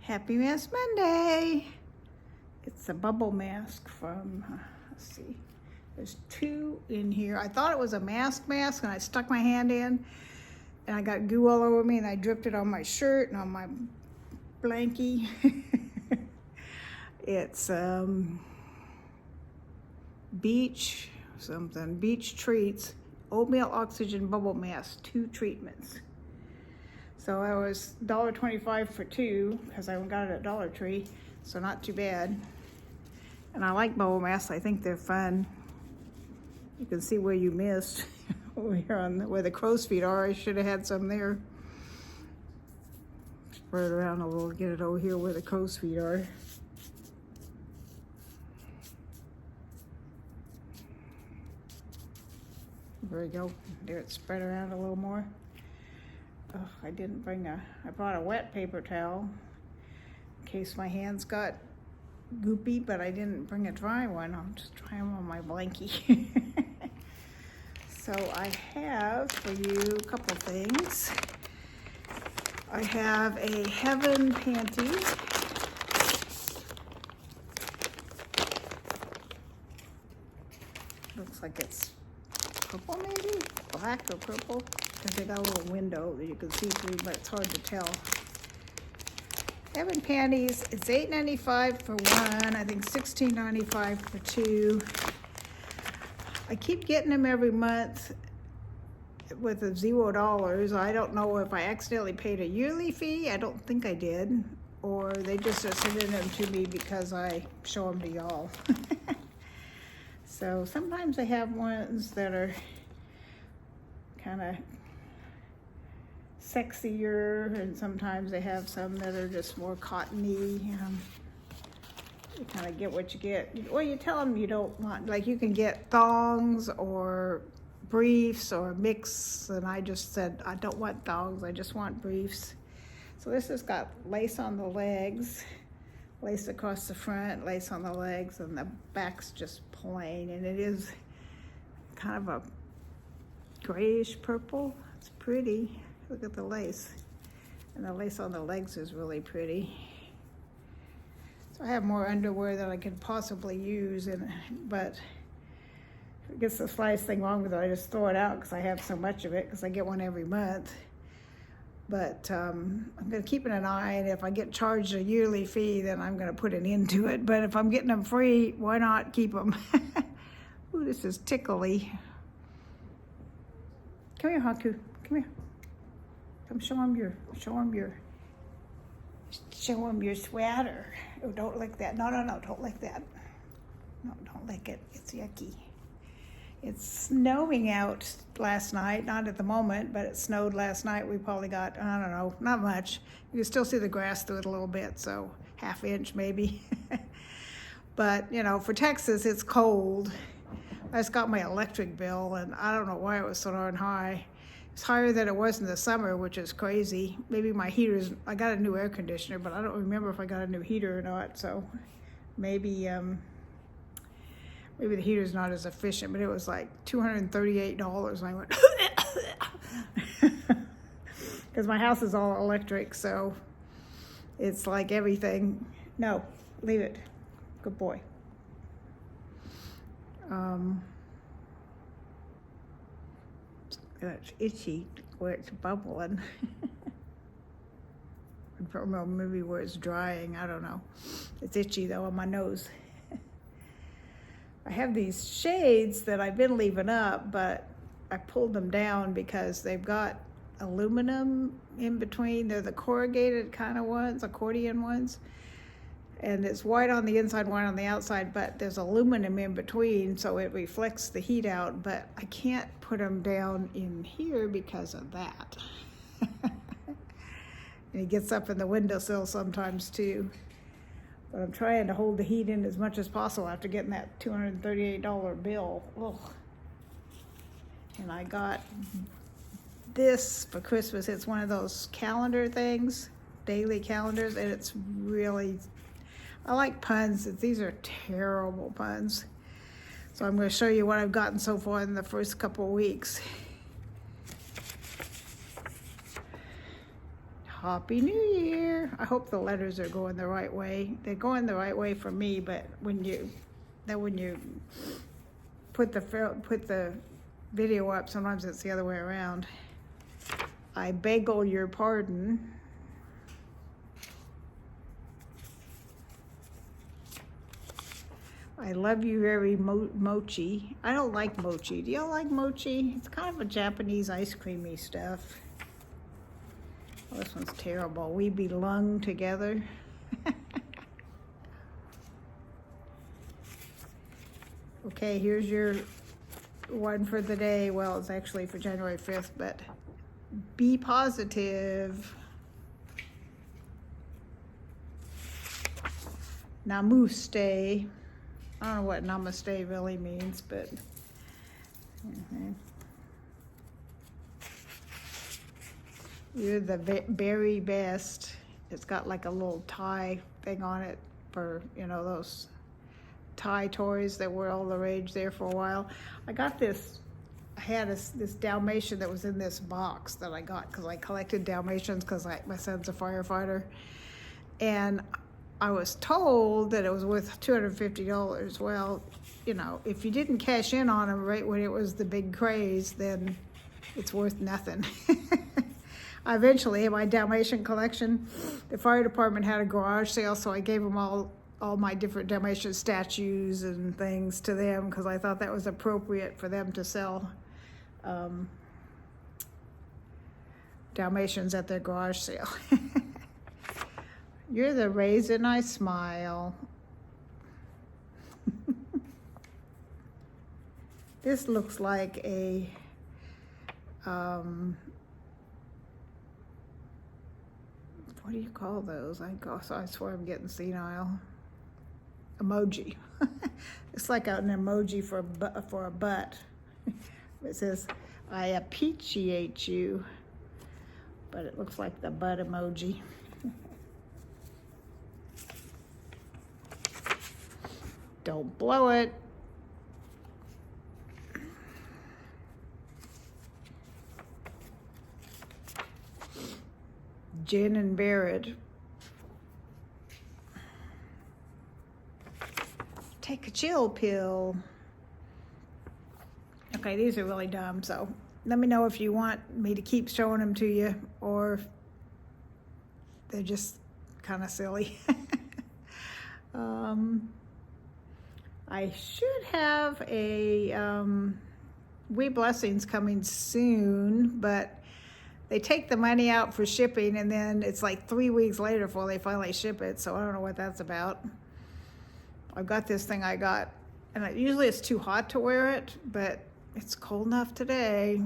Happy Mask Monday. It's a bubble mask from, let's see, there's two in here. I thought it was a mask and I stuck my hand in and I got goo all over me and I dripped it on my shirt and on my blankie. It's beach treats, oatmeal oxygen bubble mask, 2 treatments. So I was $1.25 for 2 because I got it at Dollar Tree, so not too bad. And I like bubble masks. I think they're fun. You can see where you missed over here on where the crow's feet are. I should have had some there. Spread it around a little, get it over here where the crow's feet are. There we go. There, it's spread around a little more. Oh, I brought a wet paper towel in case my hands got goopy, but I didn't bring a dry one. I'll just dry them on my blankie. So I have for you a couple things. I have a Heaven panties. Looks like it's purple, maybe? Black or purple? Because they got a little window that you can see through, but it's hard to tell. Heaven panties, it's $8.95 for 1. I think $16.95 for 2. I keep getting them every month with a $0. I don't know if I accidentally paid a yearly fee. I don't think I did. Or they just are sending them to me because I show them to y'all. So sometimes they have ones that are kind of sexier, and sometimes they have some that are just more cottony. You kind of get what you get. Well, you tell them you don't want, like you can get thongs or briefs or mix, and I just said I don't want thongs, I just want briefs. So this has got lace on the legs, lace across the front, lace on the legs, and the back's just plain, and it is kind of a grayish purple. It's pretty. Look at the lace. And the lace on the legs is really pretty. So I have more underwear than I could possibly use, but if it gets the slightest thing wrong with it, I just throw it out because I have so much of it, because I get one every month. But I'm going to keep an eye, and if I get charged a yearly fee, then I'm going to put an end to it. But if I'm getting them free, why not keep them? Ooh, this is tickly. Come here, Haku. Come here. Come show him your sweater. Oh, don't lick that. No, don't lick that. No, don't lick it. It's yucky. It's snowing out last night. Not at the moment, but it snowed last night. We probably got, I don't know, not much. You can still see the grass through it a little bit, so 1/2 inch maybe. But, you know, for Texas, it's cold. I just got my electric bill, and I don't know why it was so darn high. It's higher than it was in the summer, which is crazy. Maybe my heater's, I got a new air conditioner, but I don't remember if I got a new heater or not, so maybe the heater's not as efficient, but it was like $238, and I went, because my house is all electric, so it's like everything. No, leave it. Good boy. It's itchy where it's bubbling. From a movie where it's drying, I don't know. It's itchy though on my nose. I have these shades that I've been leaving up, but I pulled them down because they've got aluminum in between. They're the corrugated kind of ones, accordion ones. And it's white on the inside, white on the outside, but there's aluminum in between, so it reflects the heat out, but I can't put them down in here because of that. And it gets up in the windowsill sometimes too. But I'm trying to hold the heat in as much as possible after getting that $238 bill. Ugh. And I got this for Christmas. It's one of those calendar things, daily calendars, and it's really, I like puns. These are terrible puns. So I'm going to show you what I've gotten so far in the first couple of weeks. Happy New Year. I hope the letters are going the right way. They're going the right way for me, but when you put the video up, sometimes it's the other way around. I beg your pardon. I love you very mochi. I don't like mochi. Do y'all like mochi? It's kind of a Japanese ice creamy stuff. Oh, this one's terrible. We belong together. Okay, here's your one for the day. Well, it's actually for January 5th, but be positive. Namaste. I don't know what namaste really means, but you're the very best. It's got like a little tie thing on it for, you know, those tie toys that were all the rage there for a while. I got this, I had this Dalmatian that was in this box that I got because I collected Dalmatians because my son's a firefighter. And I was told that it was worth $250. Well, you know, if you didn't cash in on them right when it was the big craze, then it's worth nothing. I eventually, in my Dalmatian collection, the fire department had a garage sale, so I gave them all my different Dalmatian statues and things to them because I thought that was appropriate for them to sell Dalmatians at their garage sale. You're the reason I smile. This looks like a what do you call those? I swear I'm getting senile. Emoji. It's like an emoji for a butt. It says, I appreciate you, but it looks like the butt emoji. Don't blow it. Gin and Barrett. Take a chill pill. Okay, these are really dumb, so let me know if you want me to keep showing them to you or if they're just kind of silly. I should have a We Blessings coming soon, but they take the money out for shipping and then it's like 3 weeks later before they finally ship it, so I don't know what that's about. I've got this thing I got, and usually it's too hot to wear it, but it's cold enough today.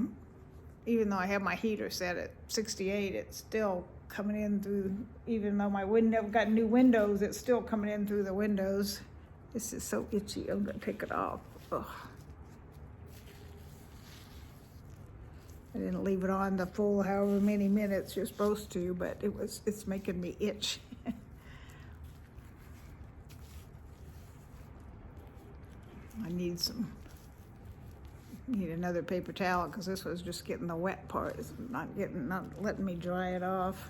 Even though I have my heater set at 68, it's still coming in through, even though my window, I've got new windows, it's still coming in through the windows. This is so itchy, I'm gonna take it off. Ugh. I didn't leave it on the full however many minutes you're supposed to, but it's making me itch. I need another paper towel because this was just getting the wet part. It's not letting me dry it off.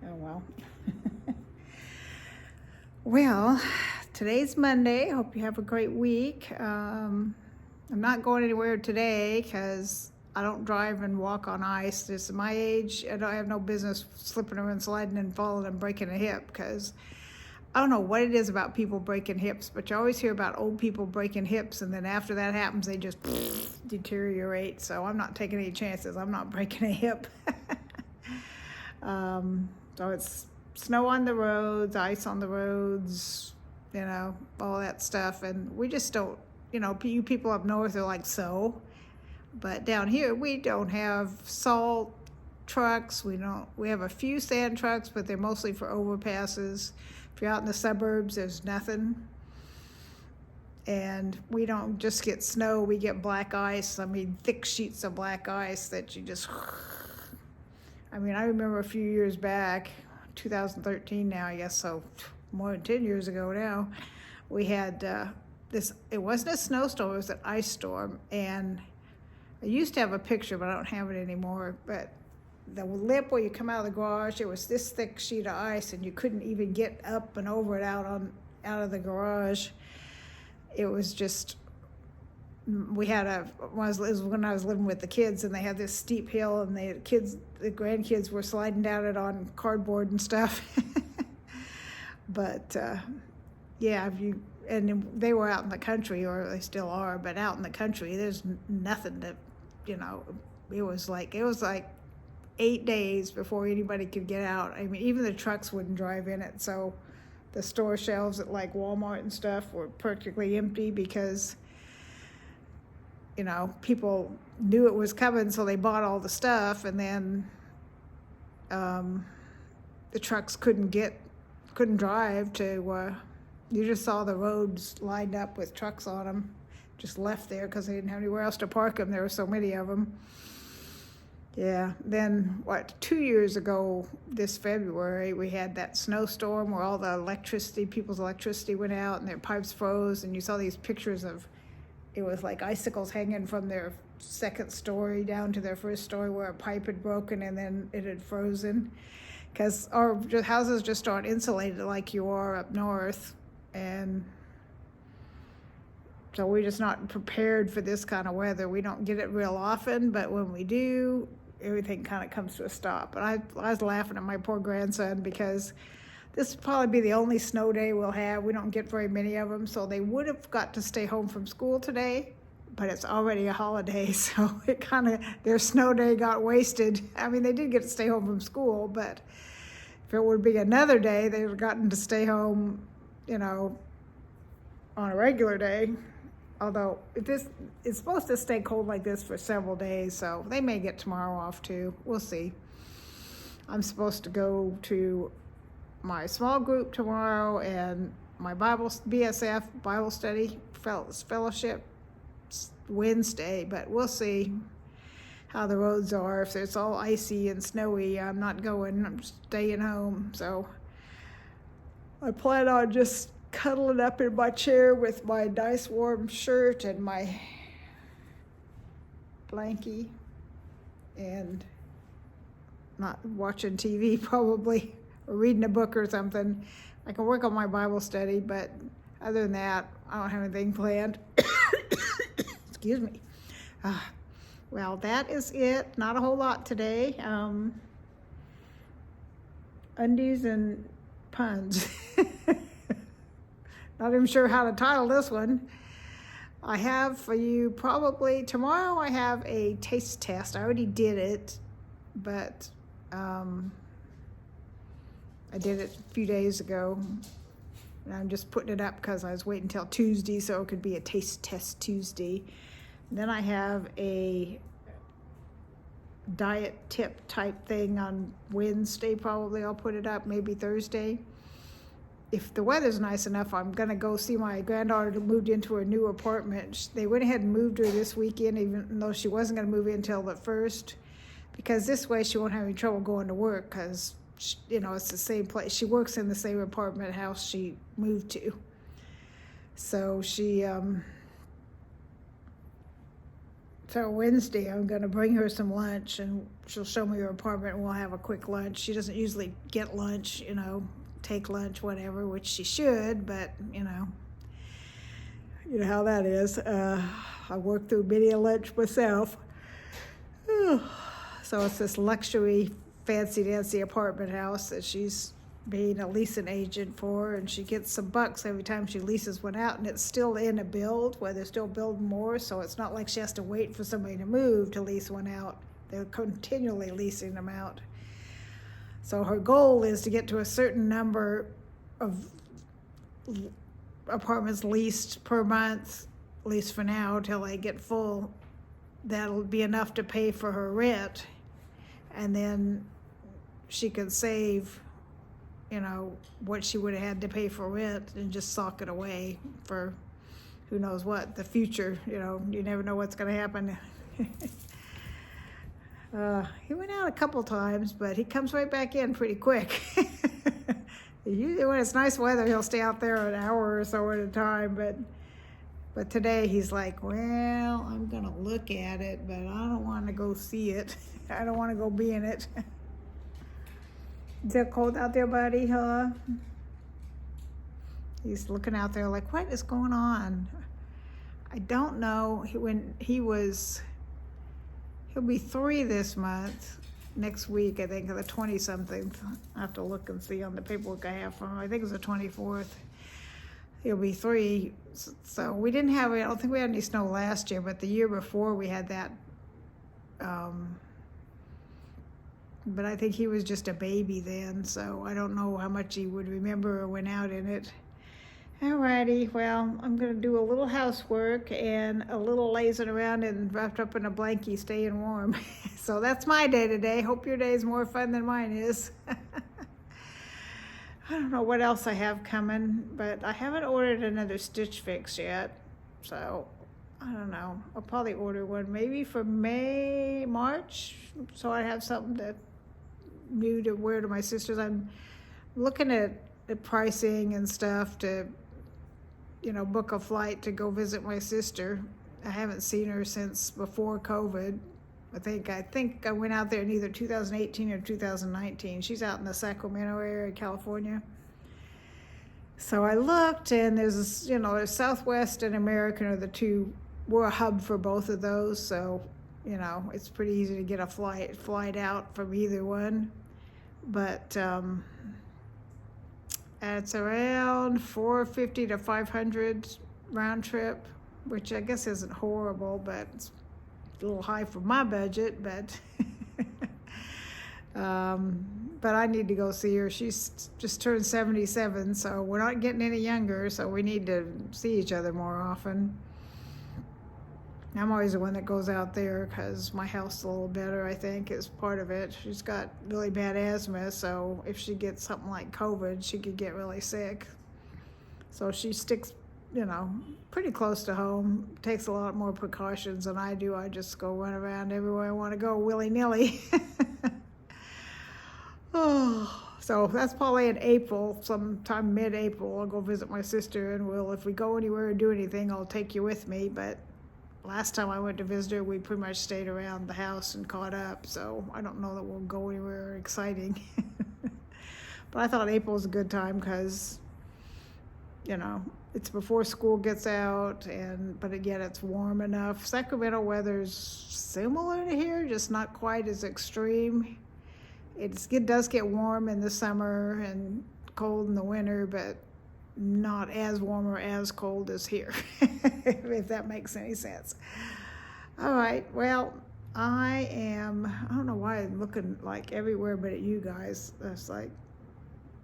Oh well. Well, today's Monday. Hope you have a great week. I'm not going anywhere today because I don't drive and walk on ice. This is my age. I have no business slipping around, sliding and falling and breaking a hip because I don't know what it is about people breaking hips, but you always hear about old people breaking hips, and then after that happens, they just deteriorate. So I'm not taking any chances. I'm not breaking a hip. So it's snow on the roads, ice on the roads, you know, all that stuff. And we just don't, you know, you people up north are like, so. But down here, we don't have salt trucks. We have a few sand trucks, but they're mostly for overpasses. If you're out in the suburbs, there's nothing. And we don't just get snow, we get black ice. I mean, thick sheets of black ice that you just, I mean, I remember a few years back, 2013 now, I guess, so more than 10 years ago now, we had this, it wasn't a snowstorm, it was an ice storm. And I used to have a picture, but I don't have it anymore. But the lip where you come out of the garage, it was this thick sheet of ice, and you couldn't even get up and over it out of the garage. It was just, we had when I was living with the kids, and they had this steep hill, and the grandkids were sliding down it on cardboard and stuff. But yeah, and they were out in the country, or they still are, but out in the country, there's nothing that, it was like 8 days before anybody could get out. I mean, even the trucks wouldn't drive in it, so the store shelves at like Walmart and stuff were practically empty because, people knew it was coming, so they bought all the stuff, and then the trucks couldn't drive to, you just saw the roads lined up with trucks on them, just left there because they didn't have anywhere else to park them. There were so many of them. Yeah, then 2 years ago this February, we had that snowstorm where all the people's electricity went out and their pipes froze, and you saw these pictures of, it was like icicles hanging from their second story down to their first story where a pipe had broken and then it had frozen. Because our houses just aren't insulated like you are up north, and so we're just not prepared for this kind of weather. We don't get it real often, but when we do, everything kind of comes to a stop. And I was laughing at my poor grandson because this will probably be the only snow day we'll have. We don't get very many of them, so they would have got to stay home from school today, but it's already a holiday, so their snow day got wasted. I mean, they did get to stay home from school, but if it would be another day, they would have gotten to stay home, on a regular day. Although it's supposed to stay cold like this for several days, so they may get tomorrow off too. We'll see. I'm supposed to go to my small group tomorrow and my BSF Bible study fellowship Wednesday, but we'll see how the roads are. If it's all icy and snowy, I'm not going. I'm staying home. So I plan on just cuddling up in my chair with my nice warm shirt and my blankie and not watching TV probably, or reading a book or something. I can work on my Bible study, but other than that, I don't have anything planned. Excuse me. Well, that is it. Not a whole lot today. Undies and puns. Not even sure how to title this one. I have for you probably tomorrow. I have a taste test. I already did it, but I did it a few days ago. And I'm just putting it up because I was waiting until Tuesday so it could be a taste test Tuesday. And then I have a diet tip type thing on Wednesday. Probably I'll put it up, maybe Thursday. If the weather's nice enough, I'm going to go see my granddaughter who moved into her new apartment. They went ahead and moved her this weekend, even though she wasn't going to move in until the 1st, because this way she won't have any trouble going to work because, it's the same place. She works in the same apartment house she moved to. So so Wednesday, I'm going to bring her some lunch, and she'll show me her apartment, and we'll have a quick lunch. She doesn't usually get lunch, take lunch, whatever, which she should, but you know how that is. I worked through many a lunch myself. So it's this luxury, fancy-dancy apartment house that she's being a leasing agent for, and she gets some bucks every time she leases one out, and it's still in a build where they're still building more, so it's not like she has to wait for somebody to move to lease one out. They're continually leasing them out. So her goal is to get to a certain number of apartments leased per month, at least for now, till they get full. That'll be enough to pay for her rent, and then she can save, what she would have had to pay for rent and just sock it away for who knows what, the future. You never know what's going to happen. He went out a couple times, but he comes right back in pretty quick. Usually when it's nice weather, he'll stay out there an hour or so at a time, but But today he's like, well, I'm gonna look at it, but I don't want to go see it. I don't want to go be in it. Is it cold out there, buddy, huh? He's looking out there like, what is going on? I don't know. He'll be 3 this month. Next week, I think, the 20-something. I have to look and see on the paperwork I have from him. I think it's the 24th. He'll be 3. So we didn't have, I don't think we had any snow last year, but the year before we had that. But I think he was just a baby then, so I don't know how much he would remember or went out in it. Alrighty, well, I'm gonna do a little housework and a little lazing around and wrapped up in a blankie, staying warm. So that's my day today. Hope your day is more fun than mine is. I don't know what else I have coming, but I haven't ordered another Stitch Fix yet. So I don't know. I'll probably order one maybe for March, so I have something new to wear to my sisters. I'm looking at the pricing and stuff to, book a flight to go visit my sister. I haven't seen her since before COVID. I think I went out there in either 2018 or 2019. She's out in the Sacramento area, California. So I looked, and there's Southwest and American are the two. We're a hub for both of those, so it's pretty easy to get a flight out from either one. But it's around $450 to $500 round trip, which I guess isn't horrible, but it's a little high for my budget. But but I need to go see her. She's just turned 77, so we're not getting any younger, so we need to see each other more often. I'm always the one that goes out there because my health's a little better, I think, is part of it. She's got really bad asthma, so if she gets something like COVID, she could get really sick. So she sticks, pretty close to home, takes a lot more precautions than I do. I just go run around everywhere I want to go willy-nilly. So that's probably in April, sometime mid-April. I'll go visit my sister, and if we go anywhere or do anything, I'll take you with me. But last time I went to visit her, we pretty much stayed around the house and caught up, so I don't know that we'll go anywhere exciting. But I thought April's a good time because, it's before school gets out, but again, it's warm enough. Sacramento weather's similar to here, just not quite as extreme. It does get warm in the summer and cold in the winter, but not as warm or as cold as here, if that makes any sense. All right, well, I don't know why I'm looking like everywhere but at you guys. It's like,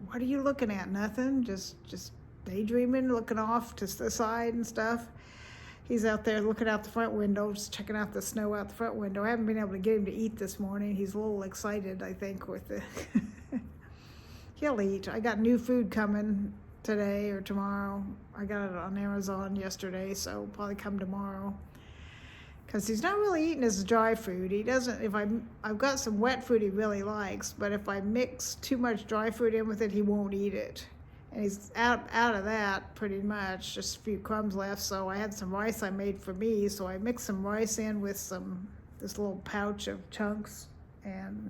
what are you looking at? Nothing? Just daydreaming, looking off to the side and stuff. He's out there looking out the front window, just checking out the snow out the front window. I haven't been able to get him to eat this morning. He's a little excited, I think, with the... He'll eat. I got new food coming today or tomorrow. I got it on Amazon yesterday, so probably come tomorrow. Because he's not really eating his dry food. He doesn't, I've got some wet food he really likes, but if I mix too much dry food in with it, he won't eat it. And he's out of that pretty much, just a few crumbs left. So I had some rice I made for me, so I mixed some rice in with this little pouch of chunks, and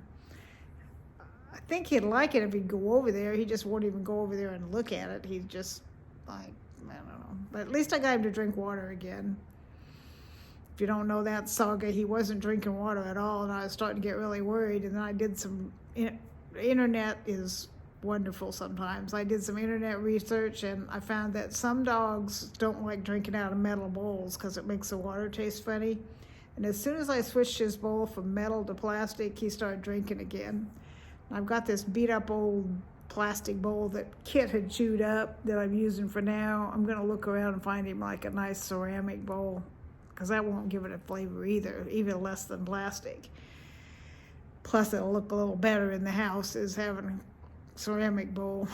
I think he'd like it if he'd go over there. He just won't even go over there and look at it. He's just like, I don't know. But at least I got him to drink water again. If you don't know that saga, he wasn't drinking water at all, and I was starting to get really worried. And then I did the internet is wonderful sometimes. I did some internet research, and I found that some dogs don't like drinking out of metal bowls because it makes the water taste funny. And as soon as I switched his bowl from metal to plastic, he started drinking again. I've got this beat up old plastic bowl that Kit had chewed up that I'm using for now. I'm going to look around and find him like a nice ceramic bowl, because that won't give it a flavor either, even less than plastic. Plus it'll look a little better in the house as having a ceramic bowl.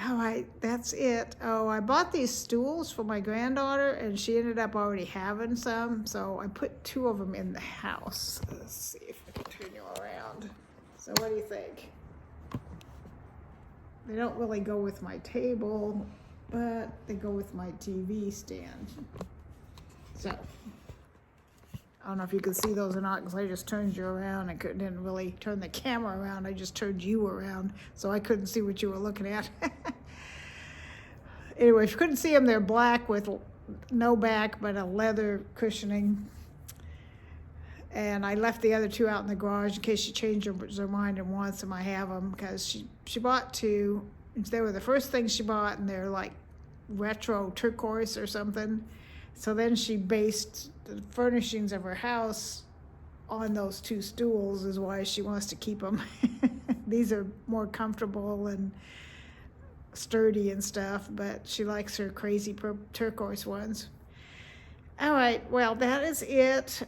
All right, that's it. Oh, I bought these stools for my granddaughter, and she ended up already having some, so I put 2 of them in the house. Let's see if I can turn you around. So what do you think? They don't really go with my table. but they go with my TV stand. So, I don't know if you can see those or not, because I just turned you around. I didn't really turn the camera around. I just turned you around, so I couldn't see what you were looking at. Anyway, if you couldn't see them, they're black with no back, but a leather cushioning. And I left the other two out in the garage in case she changes her mind and wants them. I have them because she bought two. They were the first things she bought, and they're like retro turquoise or something. So then she based the furnishings of her house on those two stools, is why she wants to keep them. These are more comfortable and sturdy and stuff, but she likes her crazy turquoise ones. All right, well, that is it.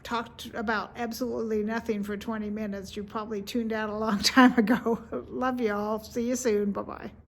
Talked about absolutely nothing for 20 minutes. You probably tuned out a long time ago. Love y'all. See you soon. Bye-bye.